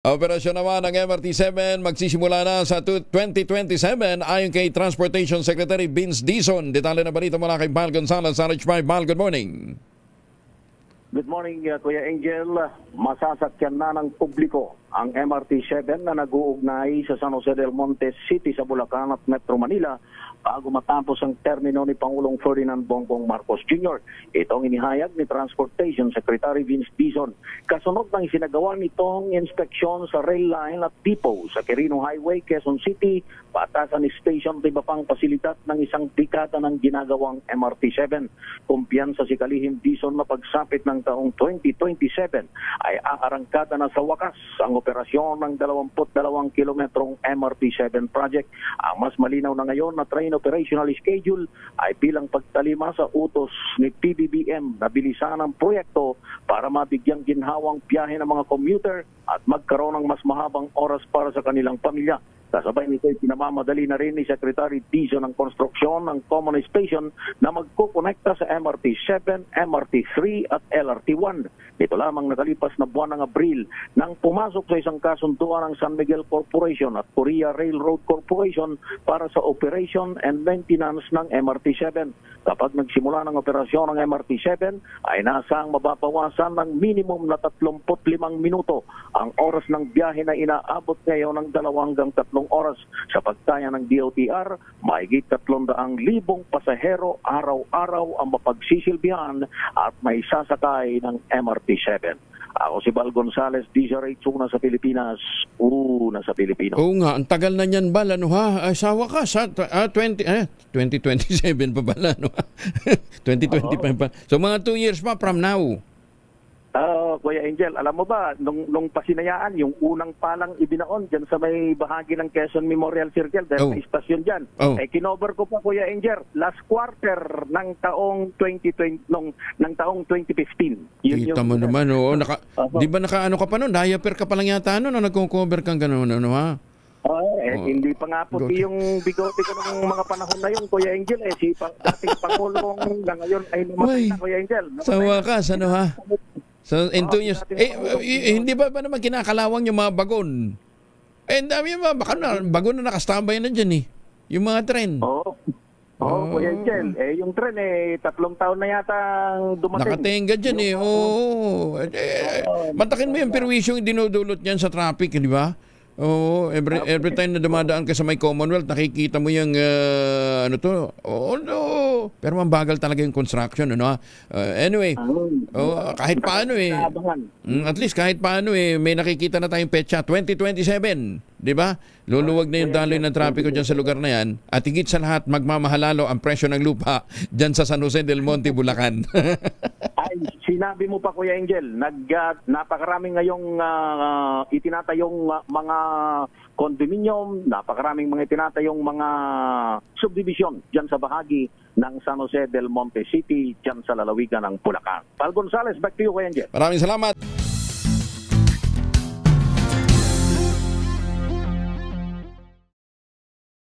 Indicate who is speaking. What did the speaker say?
Speaker 1: Operasyon naman ng MRT-7 magsisimula na sa 2027 ayon kay Transportation Secretary Vince Dizon. Detalye na balita mula kay Val Gonzalez sa RH5. Val, good morning.
Speaker 2: Good morning, Kuya Angel. Masasakyan na ng publiko ang MRT-7 na nag-uugnay sa San Jose del Monte City sa Bulacan at Metro Manila bago matapos ang termino ni Pangulong Ferdinand Bongbong Marcos Jr. Ito ang inihayag ni Transportation Secretary Vince Dizon. Kasunod ng isinagawa nitong inspeksyon sa rail line at depot sa Quirino Highway, Quezon City, Batasan Station at iba pang pasilidad ng isang dekada ng ginagawang MRT-7. Kumpiyansa si Kalihim Dizon na pagsapit ng taong 2027 ay aarangkada na sa wakas ang operasyon ng 22 kilometrong MRT-7 project. Ang mas malinaw na ngayon na train operational schedule ay bilang pagtalima sa utos ni PBBM na bilisan ang proyekto para mabigyang ginhawang biyahe ng mga commuter at magkaroon ng mas mahabang oras para sa kanilang pamilya. Kasabay nito ay pinamamadali na rin ni Secretary Dizon ang konstruksyon ng common station na magkukonekta sa MRT-7, MRT-3 at LRT-1. Ito lamang nakalipas na buwan ng Abril nang pumasok sa isang kasunduan ng San Miguel Corporation at Korea Railroad Corporation para sa operation and maintenance ng MRT-7. Kapag nagsimula ng operasyon ng MRT-7 ay nasang mababawasan ng minimum na 35 minuto ang oras ng biyahe na inaabot ngayon ng 2 hanggang 3 oras. Sa pagtaya ng DOTR, mahigit 300,000 pasahero araw-araw ang mapagsisilbihan at may sasakay ng MRT-7. Ako si Val Gonzalez, DZRH, una sa Pilipinas, una sa Pilipino.
Speaker 1: Oo nga, ang tagal na niyan, Val, ano ha? Sa wakas, 2027 pa pala, ano ha? 2025 pa. So mga 2 years pa from now.
Speaker 2: Kuya Angel, alam mo ba, nung pasinayaan, yung unang palang ibinaon dyan sa may bahagi ng Quezon Memorial Circle, dahil may istasyon dyan, kinover ko pa, Kuya Angel, last quarter ng taong 2020, ng taong 2015.
Speaker 1: Kita mo naman, oo. Di ba naka-ano ka pa nun? Diaper ka pa lang yata nun, na nagko-cover kang gano'n, ano ha?
Speaker 2: Hindi pa nga puti yung bigote ko ng mga panahon na yun, Kuya Angel. Si dating Pangulong na ngayon ay namatay na, Kuya Angel.
Speaker 1: Sa wakas, ano ha? So, in 2 years, hindi ba naman kinakalawang yung mga bagon? Dami yung mga bagon na nakastambay na dyan eh. Yung mga tren.
Speaker 2: Kuya Angel. Yung tren 3 taon na yata dumating.
Speaker 1: Nakatenga dyan eh. Matakin mo yung perwisyong dinudulot niyan sa traffic, di ba? Every time na dumadaan ka sa may Commonwealth, nakikita mo yung pero mabagal talaga yung construction, ano? Anyway, kahit paano at least kahit paano may nakikita na tayong petsa 2027, di ba? Luluwag na yung daloy ng trapiko dyan sa lugar na yan, at higit sa lahat magmamahalalo ang presyo ng lupa dyan sa San Jose del Monte, Bulacan.
Speaker 2: Ay, sinabi mo pa, Kuya Angel, napakaraming ngayong itinatayong mga condominium, napakaraming mga itinatayong mga subdivision dyan sa bahagi ng San Jose del Monte City, dyan sa lalawigan ng Bulacan. Val Gonzalez, back to you, Kuya Angel.
Speaker 1: Maraming salamat.